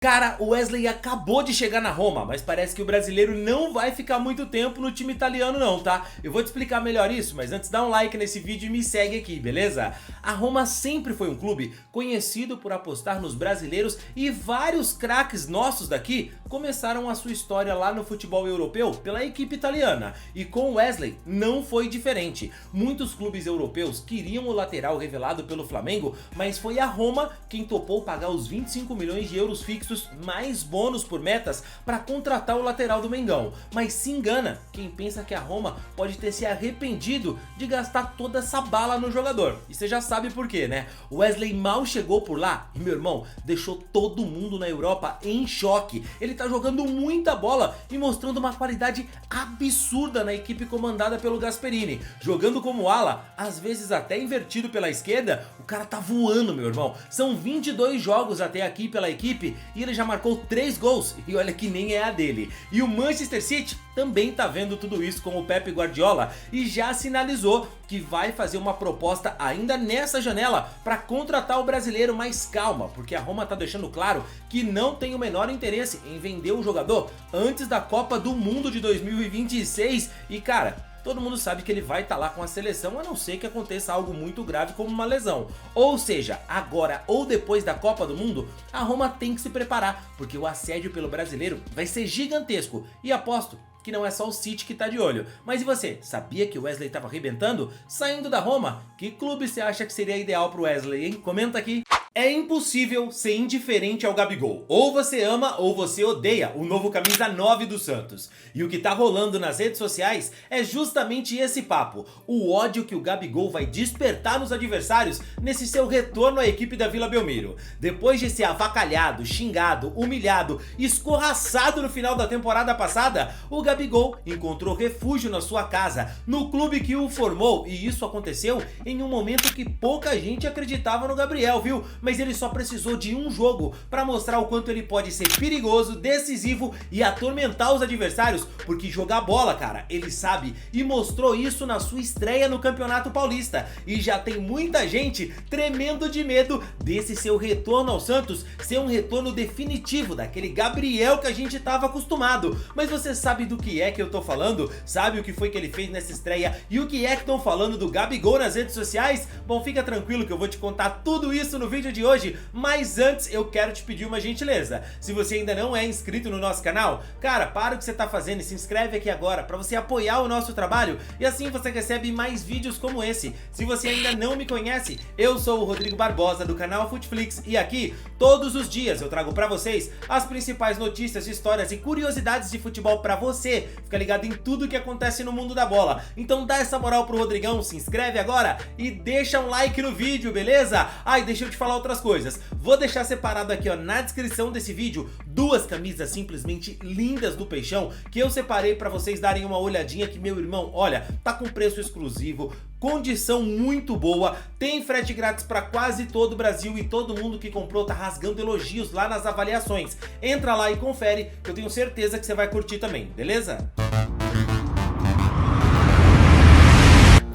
Cara, o Wesley acabou de chegar na Roma, mas parece que o brasileiro não vai ficar muito tempo no time italiano não, tá? Eu vou te explicar melhor isso, mas antes dá um like nesse vídeo e me segue aqui, beleza? A Roma sempre foi um clube conhecido por apostar nos brasileiros e vários craques nossos daqui começaram a sua história lá no futebol europeu pela equipe italiana. E com o Wesley não foi diferente. Muitos clubes europeus queriam o lateral revelado pelo Flamengo, mas foi a Roma quem topou pagar os 25 milhões de euros fixos mais bônus por metas para contratar o lateral do Mengão. Mas se engana quem pensa que a Roma pode ter se arrependido de gastar toda essa bala no jogador. E você já sabe por quê, né? O Wesley mal chegou por lá e, meu irmão, deixou todo mundo na Europa em choque. Ele tá jogando muita bola e mostrando uma qualidade absurda na equipe comandada pelo Gasperini. Jogando como ala, às vezes até invertido pela esquerda, o cara tá voando, meu irmão. São 22 jogos até aqui pela equipe e ele já marcou 3 gols, e olha que nem é a dele. E o Manchester City também tá vendo tudo isso com o Pep Guardiola e já sinalizou que vai fazer uma proposta ainda nessa janela para contratar o brasileiro, mas calma, porque a Roma tá deixando claro que não tem o menor interesse em vender o jogador antes da Copa do Mundo de 2026 e, cara, todo mundo sabe que ele vai estar lá com a seleção, a não ser que aconteça algo muito grave como uma lesão. Ou seja, agora ou depois da Copa do Mundo, a Roma tem que se preparar, porque o assédio pelo brasileiro vai ser gigantesco. E aposto que não é só o City que tá de olho. Mas e você, sabia que o Wesley tava arrebentando? Saindo da Roma? Que clube você acha que seria ideal pro Wesley, hein? Comenta aqui. É impossível ser indiferente ao Gabigol. Ou você ama ou você odeia o novo camisa 9 do Santos. E o que tá rolando nas redes sociais é justamente esse papo. O ódio que o Gabigol vai despertar nos adversários nesse seu retorno à equipe da Vila Belmiro. Depois de ser avacalhado, xingado, humilhado, escorraçado no final da temporada passada, o Gabigol encontrou refúgio na sua casa, no clube que o formou. E isso aconteceu em um momento que pouca gente acreditava no Gabriel, viu? Mas ele só precisou de um jogo para mostrar o quanto ele pode ser perigoso, decisivo e atormentar os adversários, porque jogar bola, cara, ele sabe, e mostrou isso na sua estreia no Campeonato Paulista. E já tem muita gente tremendo de medo desse seu retorno ao Santos ser um retorno definitivo daquele Gabriel que a gente tava acostumado. Mas você sabe do que é que eu tô falando? Sabe o que foi que ele fez nessa estreia e o que é que estão falando do Gabigol nas redes sociais? Bom, fica tranquilo que eu vou te contar tudo isso no vídeo de hoje, mas antes eu quero te pedir uma gentileza. Se você ainda não é inscrito no nosso canal, cara, para o que você tá fazendo e se inscreve aqui agora para você apoiar o nosso trabalho e assim você recebe mais vídeos como esse. Se você ainda não me conhece, eu sou o Rodrigo Barbosa do canal Futflix e aqui todos os dias eu trago para vocês as principais notícias, histórias e curiosidades de futebol para você ficar ligado em tudo que acontece no mundo da bola. Então dá essa moral pro Rodrigão, se inscreve agora e deixa um like no vídeo, beleza? E deixa eu te falar outras coisas. Vou deixar separado aqui, ó, na descrição desse vídeo, 2 camisas simplesmente lindas do Peixão que eu separei pra vocês darem uma olhadinha que, meu irmão, olha, tá com preço exclusivo, condição muito boa, tem frete grátis pra quase todo o Brasil e todo mundo que comprou tá rasgando elogios lá nas avaliações. Entra lá e confere que eu tenho certeza que você vai curtir também, beleza?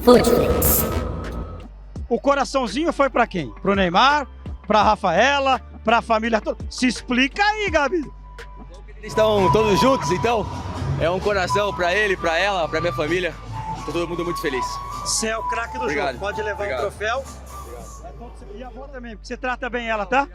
Futflix. O coraçãozinho foi pra quem? Pro Neymar? Pra Rafaela? Pra família toda? Se explica aí, Gabi. Eles estão todos juntos, então é um coração pra ele, pra ela, pra minha família. Tô todo mundo muito feliz. Você é o craque do jogo, pode levar um troféu. Obrigado. E a avó também, porque você trata bem ela, tá?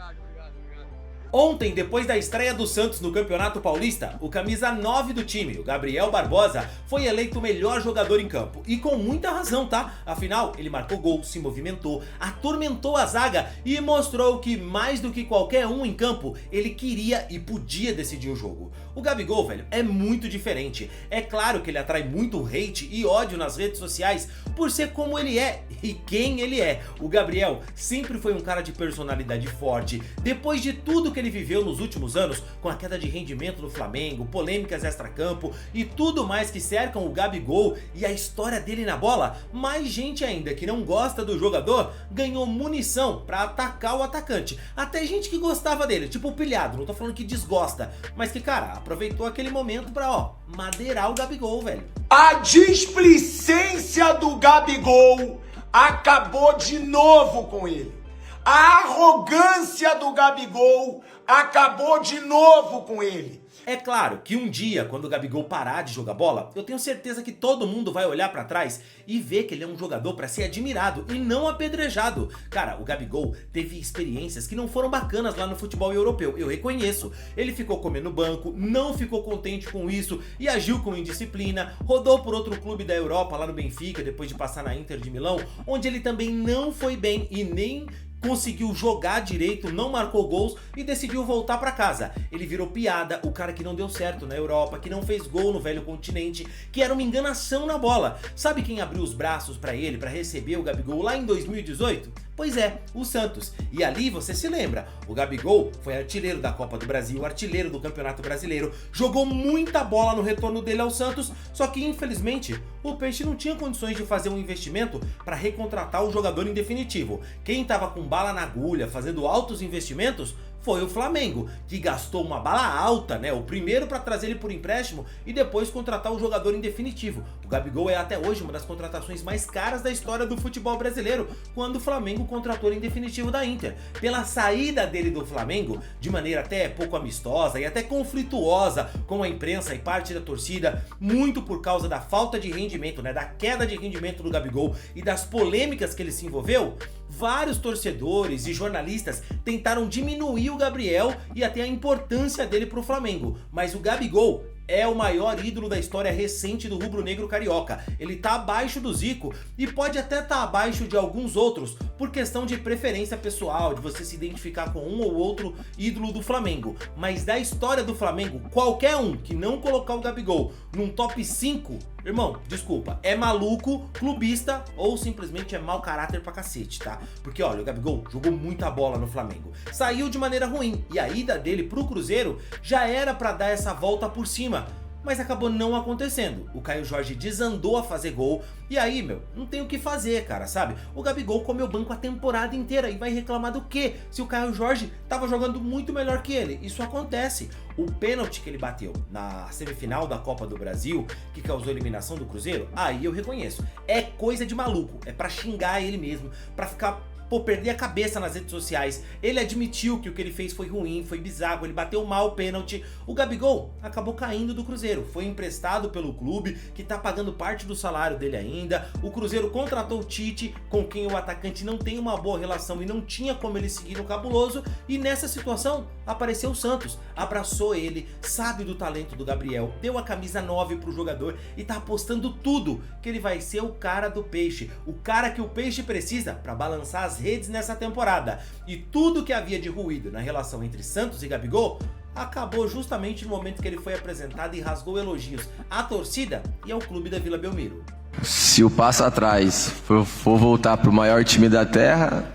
Ontem, depois da estreia do Santos no Campeonato Paulista, o camisa 9 do time, o Gabriel Barbosa, foi eleito o melhor jogador em campo. E com muita razão, tá? Afinal, ele marcou gol, se movimentou, atormentou a zaga e mostrou que mais do que qualquer um em campo, ele queria e podia decidir o jogo. O Gabigol, velho, é muito diferente. É claro que ele atrai muito hate e ódio nas redes sociais por ser como ele é e quem ele é. O Gabriel sempre foi um cara de personalidade forte. Depois de tudo que ele viveu nos últimos anos, com a queda de rendimento no Flamengo, polêmicas extracampo e tudo mais que cercam o Gabigol e a história dele na bola, mais gente ainda que não gosta do jogador ganhou munição pra atacar o atacante. Até gente que gostava dele, tipo o Pilhado, não tô falando que desgosta, mas que, cara, aproveitou aquele momento pra, ó, madeirar o Gabigol, velho. A displicência do Gabigol acabou de novo com ele. A arrogância do Gabigol acabou de novo com ele. É claro que um dia, quando o Gabigol parar de jogar bola, eu tenho certeza que todo mundo vai olhar pra trás e ver que ele é um jogador pra ser admirado e não apedrejado. Cara, o Gabigol teve experiências que não foram bacanas lá no futebol europeu, eu reconheço. Ele ficou comendo no banco, não ficou contente com isso e agiu com indisciplina, rodou por outro clube da Europa, lá no Benfica, depois de passar na Inter de Milão, onde ele também não foi bem e nem conseguiu jogar direito, não marcou gols e decidiu voltar pra casa. Ele virou piada, o cara que não deu certo na Europa, que não fez gol no velho continente, que era uma enganação na bola. Sabe quem abriu os braços pra ele, pra receber o Gabigol lá em 2018? Pois é, o Santos. E ali você se lembra, o Gabigol foi artilheiro da Copa do Brasil, artilheiro do Campeonato Brasileiro, jogou muita bola no retorno dele ao Santos, só que infelizmente o Peixe não tinha condições de fazer um investimento para recontratar o jogador em definitivo. Quem estava com bala na agulha, fazendo altos investimentos, foi o Flamengo, que gastou uma bala alta, né? O primeiro para trazer ele por empréstimo e depois contratar o jogador em definitivo. O Gabigol é até hoje uma das contratações mais caras da história do futebol brasileiro, quando o Flamengo contratou ele em definitivo da Inter. Pela saída dele do Flamengo, de maneira até pouco amistosa e até conflituosa com a imprensa e parte da torcida, muito por causa da falta de rendimento, né? Da queda de rendimento do Gabigol e das polêmicas que ele se envolveu, vários torcedores e jornalistas tentaram diminuir o Gabriel e até a importância dele pro Flamengo, mas o Gabigol é o maior ídolo da história recente do rubro-negro carioca. Ele tá abaixo do Zico e pode até estar abaixo de alguns outros por questão de preferência pessoal, de você se identificar com um ou outro ídolo do Flamengo. Mas da história do Flamengo, qualquer um que não colocar o Gabigol num top 5, irmão, desculpa, é maluco, clubista ou simplesmente é mau caráter pra cacete, tá? Porque olha, o Gabigol jogou muita bola no Flamengo, saiu de maneira ruim e a ida dele pro Cruzeiro já era pra dar essa volta por cima, mas acabou não acontecendo. O Caio Jorge desandou a fazer gol e aí, meu, não tem o que fazer, cara, sabe? O Gabigol comeu banco a temporada inteira e vai reclamar do quê? Se o Caio Jorge tava jogando muito melhor que ele. Isso acontece. O pênalti que ele bateu na semifinal da Copa do Brasil, que causou a eliminação do Cruzeiro, aí eu reconheço. É coisa de maluco, é pra xingar ele mesmo, pra ficar... perder a cabeça nas redes sociais. Ele admitiu que o que ele fez foi ruim, foi bizarro, ele bateu mal o pênalti. O Gabigol acabou caindo do Cruzeiro, foi emprestado pelo clube, que tá pagando parte do salário dele ainda. O Cruzeiro contratou o Tite, com quem o atacante não tem uma boa relação e não tinha como ele seguir no cabuloso, e nessa situação apareceu o Santos, abraçou ele, sabe do talento do Gabriel, deu a camisa 9 pro jogador e tá apostando tudo que ele vai ser o cara do Peixe, o cara que o Peixe precisa pra balançar as redes nessa temporada. E tudo que havia de ruído na relação entre Santos e Gabigol acabou justamente no momento que ele foi apresentado e rasgou elogios à torcida e ao clube da Vila Belmiro. Se o passo atrás for voltar pro maior time da terra...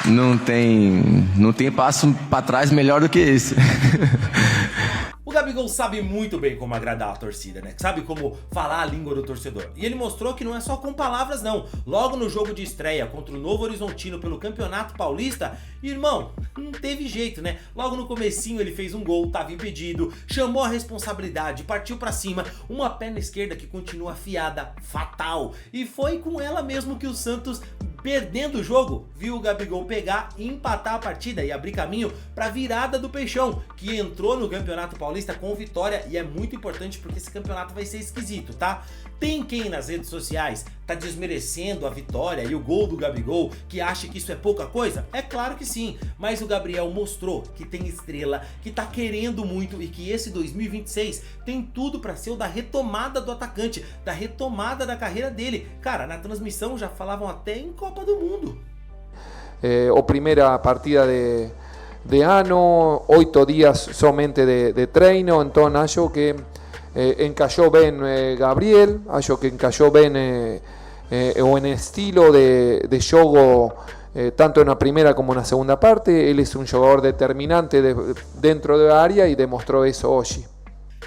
Não tem passo para trás melhor do que esse. O Gabigol sabe muito bem como agradar a torcida, né? Sabe como falar a língua do torcedor. E ele mostrou que não é só com palavras, não. Logo no jogo de estreia contra o Novo Horizontino pelo Campeonato Paulista, irmão, não teve jeito, né? Logo no comecinho ele fez um gol, tava impedido, chamou a responsabilidade, partiu pra cima, uma perna esquerda que continua afiada, fatal. E foi com ela mesmo que o Santos, perdendo o jogo, viu o Gabigol pegar e empatar a partida e abrir caminho para a virada do Peixão, que entrou no Campeonato Paulista com vitória, e é muito importante porque esse campeonato vai ser esquisito, tá? Tem quem nas redes sociais tá desmerecendo a vitória e o gol do Gabigol, que acha que isso é pouca coisa? É claro que sim, mas o Gabriel mostrou que tem estrela, que tá querendo muito e que esse 2026 tem tudo para ser o da retomada do atacante, da retomada da carreira dele. Cara, na transmissão já falavam até em Copa do Mundo. O primeira partida de ano, 8 días somente de treino, então acho que encajó bem Gabriel, acho que encajó bem o en estilo de jogo, tanto na primeira como na segunda parte. Ele é um jogador determinante dentro da área e demonstrou isso hoje.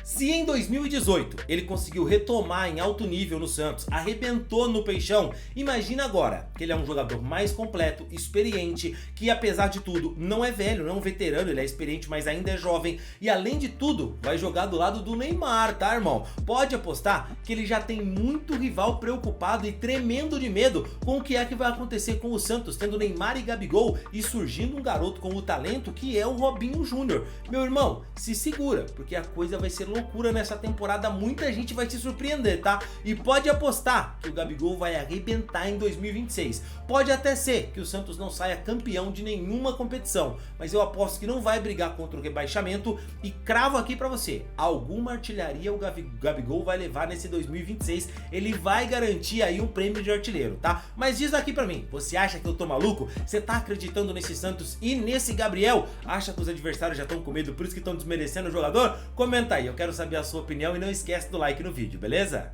Se em 2018 ele conseguiu retomar em alto nível no Santos, arrebentou no Peixão, imagina agora que ele é um jogador mais completo, experiente, que apesar de tudo não é velho, não é um veterano, ele é experiente, mas ainda é jovem e além de tudo vai jogar do lado do Neymar, tá, irmão? Pode apostar que ele já tem muito rival preocupado e tremendo de medo com o que é que vai acontecer com o Santos, tendo Neymar e Gabigol e surgindo um garoto com o talento que é o Robinho Júnior. Meu irmão, se segura, porque a coisa vai ser loucura nessa temporada, muita gente vai se surpreender, tá? E pode apostar que o Gabigol vai arrebentar em 2026. Pode até ser que o Santos não saia campeão de nenhuma competição, mas eu aposto que não vai brigar contra o rebaixamento e cravo aqui pra você, alguma artilharia o Gabigol vai levar nesse 2026, ele vai garantir aí um prêmio de artilheiro, tá? Mas diz aqui pra mim, você acha que eu tô maluco? Você tá acreditando nesse Santos e nesse Gabriel? Acha que os adversários já estão com medo, por isso que estão desmerecendo o jogador? Comenta aí, eu quero saber a sua opinião e não esquece do like no vídeo, beleza?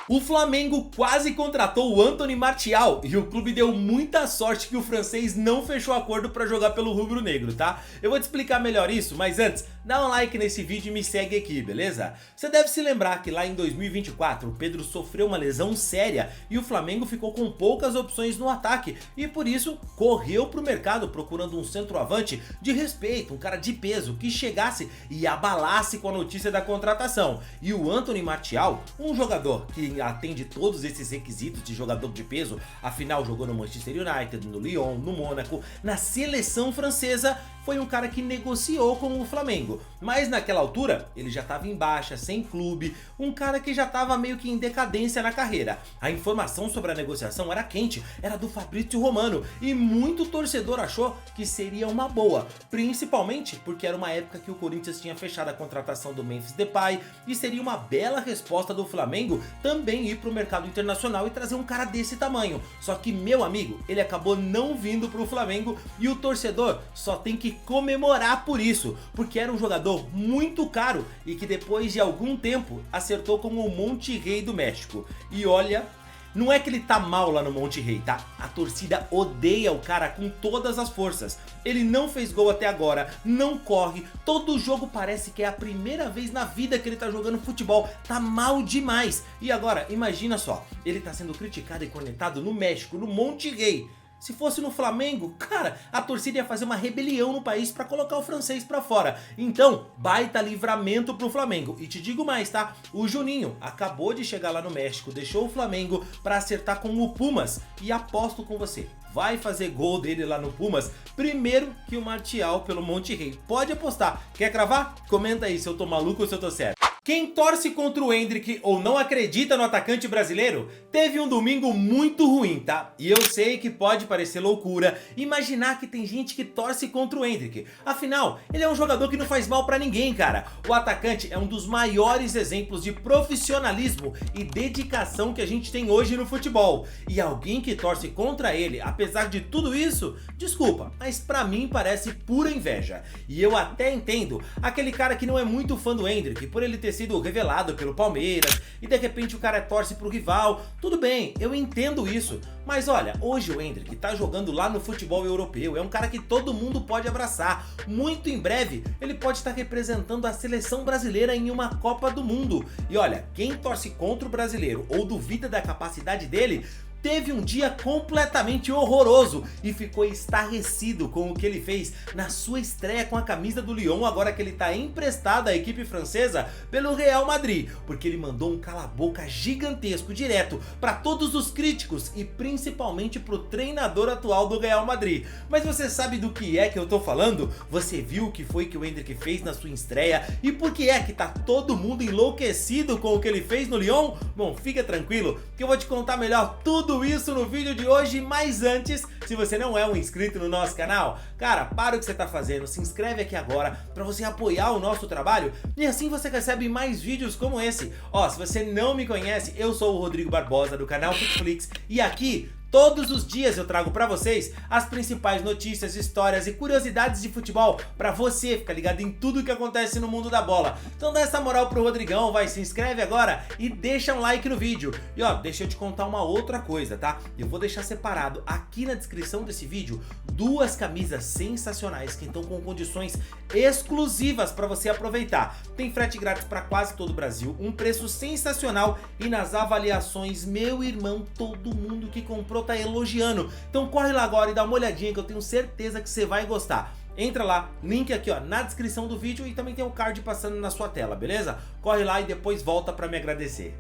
O Flamengo quase contratou o Anthony Martial e o clube deu muita sorte que o francês não fechou acordo para jogar pelo rubro-negro, tá? Eu vou te explicar melhor isso, mas antes, dá um like nesse vídeo e me segue aqui, beleza? Você deve se lembrar que lá em 2024 o Pedro sofreu uma lesão séria e o Flamengo ficou com poucas opções no ataque e por isso correu pro mercado procurando um centroavante de respeito, um cara de peso que chegasse e abalasse com a notícia da contratação. E o Anthony Martial, um jogador que atende todos esses requisitos de jogador de peso, afinal jogou no Manchester United, no Lyon, no Mônaco, na seleção francesa, foi um cara que negociou com o Flamengo, mas naquela altura ele já estava em baixa, sem clube, um cara que já estava meio que em decadência na carreira. A informação sobre a negociação era quente, era do Fabrício Romano e muito torcedor achou que seria uma boa, principalmente porque era uma época que o Corinthians tinha fechado a contratação do Memphis Depay e seria uma bela resposta do Flamengo também ir para o mercado internacional e trazer um cara desse tamanho. Só que, meu amigo, ele acabou não vindo para o Flamengo e o torcedor só tem que comemorar por isso, porque era um jogador muito caro e que depois de algum tempo acertou com o Monterrey do México. E olha, não é que ele tá mal lá no Monterrey, tá? A torcida odeia o cara com todas as forças. Ele não fez gol até agora, não corre, todo jogo parece que é a primeira vez na vida que ele tá jogando futebol, tá mal demais. E agora, imagina só, ele tá sendo criticado e cornetado no México, no Monterrey. Se fosse no Flamengo, cara, a torcida ia fazer uma rebelião no país pra colocar o francês pra fora. Então, baita livramento pro Flamengo. E te digo mais, tá? O Juninho acabou de chegar lá no México, deixou o Flamengo pra acertar com o Pumas. E aposto com você, vai fazer gol dele lá no Pumas primeiro que o Martial pelo Monterrey. Pode apostar. Quer cravar? Comenta aí se eu tô maluco ou se eu tô certo. Quem torce contra o Endrick ou não acredita no atacante brasileiro, teve um domingo muito ruim, tá? E eu sei que pode parecer loucura imaginar que tem gente que torce contra o Endrick. Afinal, ele é um jogador que não faz mal pra ninguém, cara. O atacante é um dos maiores exemplos de profissionalismo e dedicação que a gente tem hoje no futebol. E alguém que torce contra ele, apesar de tudo isso, desculpa, mas pra mim parece pura inveja. E eu até entendo aquele cara que não é muito fã do Endrick, por ele ter sido revelado pelo Palmeiras e de repente o cara torce pro rival. Tudo bem, eu entendo isso, mas olha, hoje o Endrick tá jogando lá no futebol europeu, é um cara que todo mundo pode abraçar. Muito em breve ele pode estar representando a seleção brasileira em uma Copa do Mundo. E olha, quem torce contra o brasileiro ou duvida da capacidade dele, teve um dia completamente horroroso e ficou estarrecido com o que ele fez na sua estreia com a camisa do Lyon, agora que ele está emprestado à equipe francesa pelo Real Madrid, porque ele mandou um cala-boca gigantesco direto para todos os críticos e principalmente para o treinador atual do Real Madrid. Mas você sabe do que é que eu tô falando? Você viu o que foi que o Endrick fez na sua estreia e por que é que tá todo mundo enlouquecido com o que ele fez no Lyon? Bom, fica tranquilo que eu vou te contar melhor tudo isso no vídeo de hoje, mas antes, se você não é um inscrito no nosso canal, cara, para o que você tá fazendo, se inscreve aqui agora para você apoiar o nosso trabalho e assim você recebe mais vídeos como esse. Ó, se você não me conhece, eu sou o Rodrigo Barbosa do canal Futflix e aqui Todos os dias eu trago pra vocês as principais notícias, histórias e curiosidades de futebol pra você ficar ligado em tudo que acontece no mundo da bola. Então dá essa moral pro Rodrigão, vai, se inscreve agora e deixa um like no vídeo. E ó, deixa eu te contar uma outra coisa, tá? Eu vou deixar separado aqui na descrição desse vídeo 2 camisas sensacionais que estão com condições exclusivas pra você aproveitar. Tem frete grátis pra quase todo o Brasil, um preço sensacional e nas avaliações, meu irmão, todo mundo que comprou tá elogiando. Então corre lá agora e dá uma olhadinha que eu tenho certeza que você vai gostar. Entra lá, link aqui ó na descrição do vídeo e também tem o card passando na sua tela, beleza? Corre lá e depois volta pra me agradecer.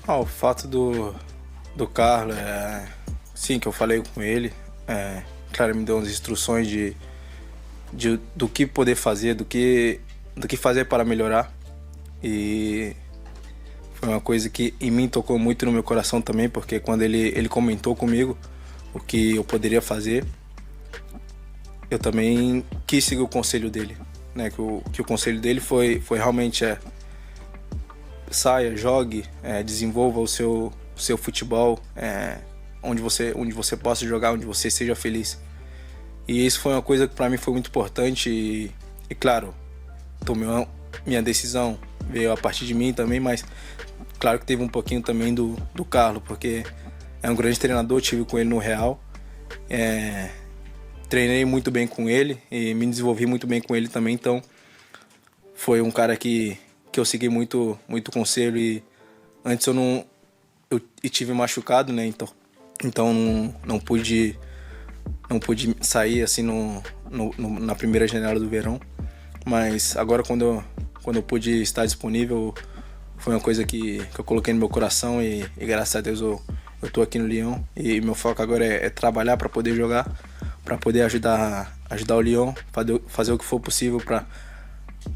O fato do Carlos, sim, que eu falei com ele, claro, ele me deu umas instruções do que poder fazer, do que fazer para melhorar, e foi uma coisa que em mim tocou muito no meu coração também, porque quando ele comentou comigo o que eu poderia fazer, eu também quis seguir o conselho dele, né? Que o conselho dele foi realmente saia, jogue, desenvolva o seu futebol, onde você possa jogar, onde você seja feliz. E isso foi uma coisa que para mim foi muito importante e claro, tomei minha decisão, veio a partir de mim também, mas claro que teve um pouquinho também do Carlos, porque é um grande treinador, tive com ele no Real, treinei muito bem com ele e me desenvolvi muito bem com ele também, então foi um cara que eu segui muito conselho, e antes eu tive machucado, né, então não pude sair assim na primeira janela do verão, mas agora quando eu pude estar disponível, foi uma coisa que eu coloquei no meu coração e graças a Deus eu tô aqui no Lyon, e meu foco agora é trabalhar para poder jogar, para poder ajudar o Lyon, fazer o que for possível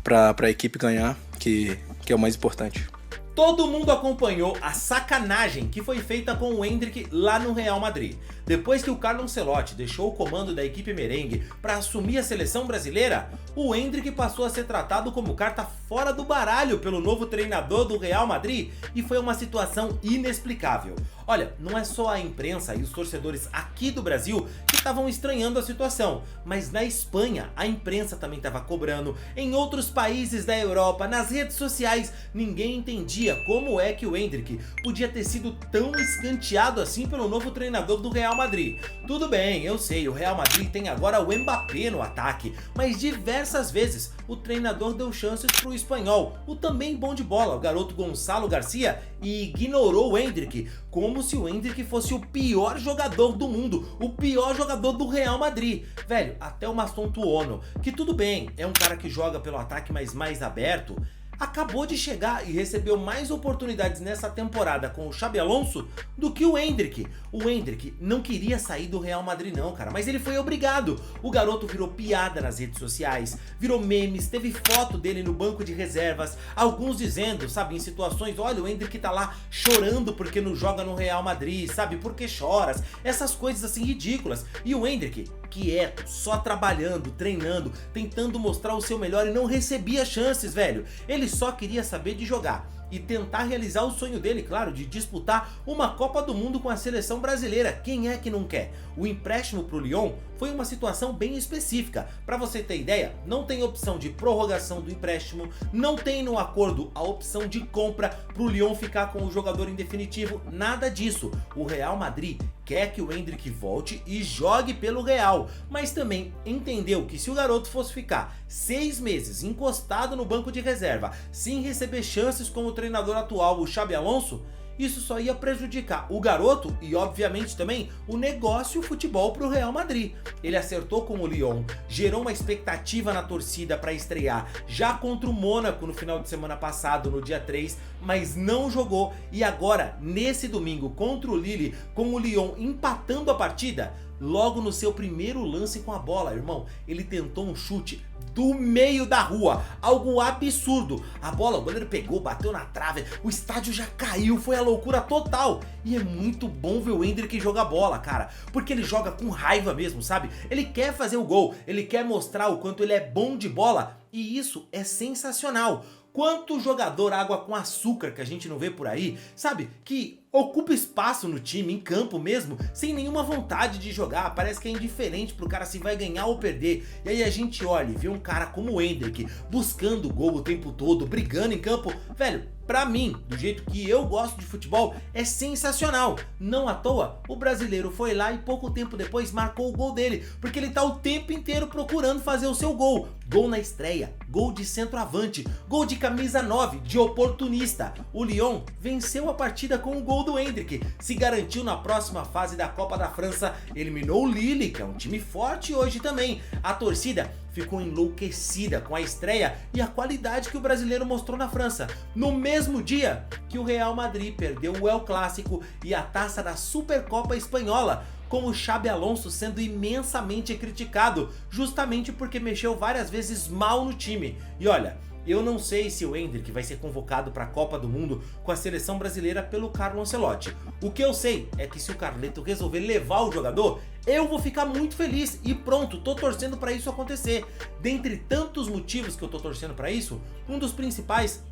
para a equipe ganhar, que é o mais importante. Todo mundo acompanhou a sacanagem que foi feita com o Endrick lá no Real Madrid. Depois que o Carlo Ancelotti deixou o comando da equipe merengue para assumir a seleção brasileira, o Endrick passou a ser tratado como carta fora do baralho pelo novo treinador do Real Madrid, e foi uma situação inexplicável. Olha, não é só a imprensa e os torcedores aqui do Brasil que estavam estranhando a situação, mas na Espanha a imprensa também estava cobrando, em outros países da Europa, nas redes sociais, ninguém entendia como é que o Endrick podia ter sido tão escanteado assim pelo novo treinador do Real Madrid. Tudo bem, eu sei, o Real Madrid tem agora o Mbappé no ataque, mas diversas vezes o treinador deu chances pro espanhol, o também bom de bola, o garoto Gonçalo Garcia, e ignorou o Endrick, como se o Endrick fosse o pior jogador do mundo, o pior jogador do Real Madrid. Velho, até o Maston Tuono, que tudo bem, é um cara que joga pelo ataque, mas mais aberto, acabou de chegar e recebeu mais oportunidades nessa temporada com o Xabi Alonso do que o Endrick. O Endrick não queria sair do Real Madrid não, cara, mas ele foi obrigado. O garoto virou piada nas redes sociais, virou memes, teve foto dele no banco de reservas, alguns dizendo, sabe, em situações, olha, o Endrick tá lá chorando porque não joga no Real Madrid, sabe, por que choras? Essas coisas assim ridículas. E o Endrick, quieto, só trabalhando, treinando, tentando mostrar o seu melhor, e não recebia chances, velho. Ele só queria saber de jogar e tentar realizar o sonho dele, claro, de disputar uma Copa do Mundo com a seleção brasileira. Quem é que não quer? O empréstimo pro Lyon foi uma situação bem específica. Para você ter ideia, não tem opção de prorrogação do empréstimo, não tem no acordo a opção de compra pro Lyon ficar com o jogador em definitivo, nada disso. O Real Madrid quer que o Endrick volte e jogue pelo Real, mas também entendeu que se o garoto fosse ficar 6 meses encostado no banco de reserva, sem receber chances com o treinador atual, o Xabi Alonso, isso só ia prejudicar o garoto e obviamente também o negócio e o futebol para o Real Madrid. Ele acertou com o Lyon, gerou uma expectativa na torcida para estrear já contra o Mônaco no final de semana passado, no dia 3, mas não jogou, e agora nesse domingo contra o Lille, com o Lyon empatando a partida, logo no seu primeiro lance com a bola, irmão, ele tentou um chute do meio da rua, algo absurdo. A bola, o goleiro pegou, bateu na trave, o estádio já caiu, foi a loucura total. E é muito bom ver o Endrick jogar bola, cara, porque ele joga com raiva mesmo, sabe? Ele quer fazer o gol, ele quer mostrar o quanto ele é bom de bola, e isso é sensacional. Quanto jogador água com açúcar que a gente não vê por aí, sabe? Que ocupa espaço no time, em campo mesmo, sem nenhuma vontade de jogar, parece que é indiferente pro cara se vai ganhar ou perder. E aí a gente olha e vê um cara como o Endrick, buscando gol o tempo todo, brigando em campo, velho, pra mim, do jeito que eu gosto de futebol, é sensacional. Não à toa, o brasileiro foi lá e pouco tempo depois marcou o gol dele, porque ele tá o tempo inteiro procurando fazer o seu gol. Gol na estreia, gol de centroavante, gol de camisa 9, de oportunista. O Lyon venceu a partida com o gol do Endrick, se garantiu na próxima fase da Copa da França, eliminou o Lille, que é um time forte hoje também. A torcida ficou enlouquecida com a estreia e a qualidade que o brasileiro mostrou na França, no mesmo dia que o Real Madrid perdeu o El Clássico e a taça da Supercopa Espanhola, com o Xabi Alonso sendo imensamente criticado, justamente porque mexeu várias vezes mal no time. E olha, eu não sei se o Endrick vai ser convocado para a Copa do Mundo com a seleção brasileira pelo Carlo Ancelotti. O que eu sei é que se o Carleto resolver levar o jogador, eu vou ficar muito feliz e pronto, tô torcendo para isso acontecer. Dentre tantos motivos que eu tô torcendo para isso, um dos principais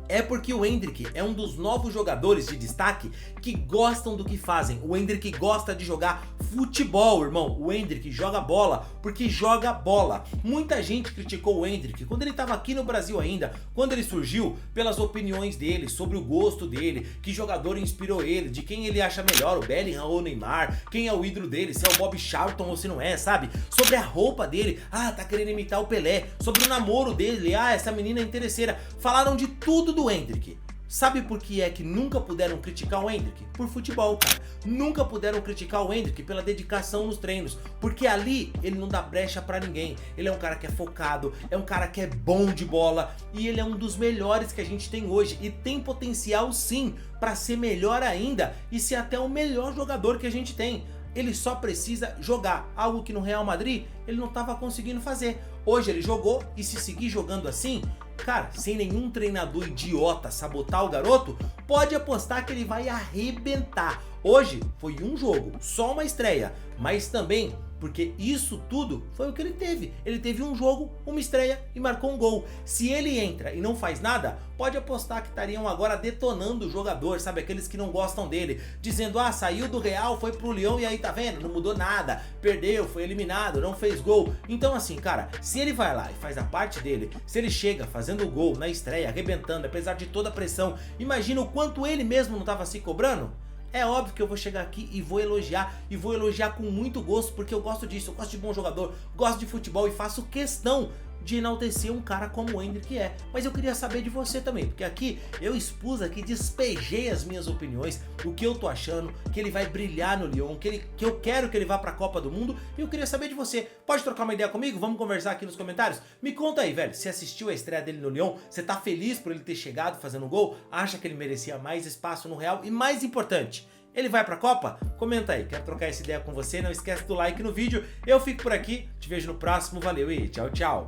é porque o Endrick é um dos novos jogadores de destaque que gostam do que fazem. O Endrick gosta de jogar futebol, irmão. O Endrick joga bola porque joga bola. Muita gente criticou o Endrick quando ele estava aqui no Brasil ainda, quando ele surgiu, pelas opiniões dele, sobre o gosto dele, que jogador inspirou ele, de quem ele acha melhor, o Bellingham ou o Neymar, quem é o ídolo dele, se é o Bob Charlton ou se não é, sabe? Sobre a roupa dele, tá querendo imitar o Pelé, sobre o namoro dele, essa menina é interesseira. Falaram de tudo do Endrick. Sabe por que é que nunca puderam criticar o Endrick? Por futebol, cara. Nunca puderam criticar o Endrick pela dedicação nos treinos, porque ali ele não dá brecha pra ninguém. Ele é um cara que é focado, é um cara que é bom de bola e ele é um dos melhores que a gente tem hoje e tem potencial sim pra ser melhor ainda e ser até o melhor jogador que a gente tem. Ele só precisa jogar, algo que no Real Madrid ele não estava conseguindo fazer. Hoje ele jogou e se seguir jogando assim, cara, sem nenhum treinador idiota sabotar o garoto, pode apostar que ele vai arrebentar. Hoje foi um jogo, só uma estreia, mas também porque isso tudo foi o que ele teve. Ele teve um jogo, uma estreia e marcou um gol. Se ele entra e não faz nada, pode apostar que estariam agora detonando o jogador, sabe? Aqueles que não gostam dele, dizendo, saiu do Real, foi pro Lyon e aí tá vendo? Não mudou nada, perdeu, foi eliminado, não fez gol. Então assim, cara, se ele vai lá e faz a parte dele, se ele chega fazendo o gol na estreia, arrebentando, apesar de toda a pressão, imagina o quanto ele mesmo não tava se cobrando. É óbvio que eu vou chegar aqui e vou elogiar com muito gosto, porque eu gosto disso, eu gosto de bom jogador, gosto de futebol e faço questão de enaltecer um cara como o Endrick é. Mas eu queria saber de você também, porque aqui eu expus aqui, despejei as minhas opiniões, o que eu tô achando, que ele vai brilhar no Lyon, que eu quero que ele vá pra Copa do Mundo, e eu queria saber de você. Pode trocar uma ideia comigo? Vamos conversar aqui nos comentários? Me conta aí, velho, você assistiu a estreia dele no Lyon? Você tá feliz por ele ter chegado fazendo gol? Acha que ele merecia mais espaço no Real? E mais importante, ele vai pra Copa? Comenta aí, quero trocar essa ideia com você, não esquece do like no vídeo. Eu fico por aqui, te vejo no próximo, valeu e tchau, tchau.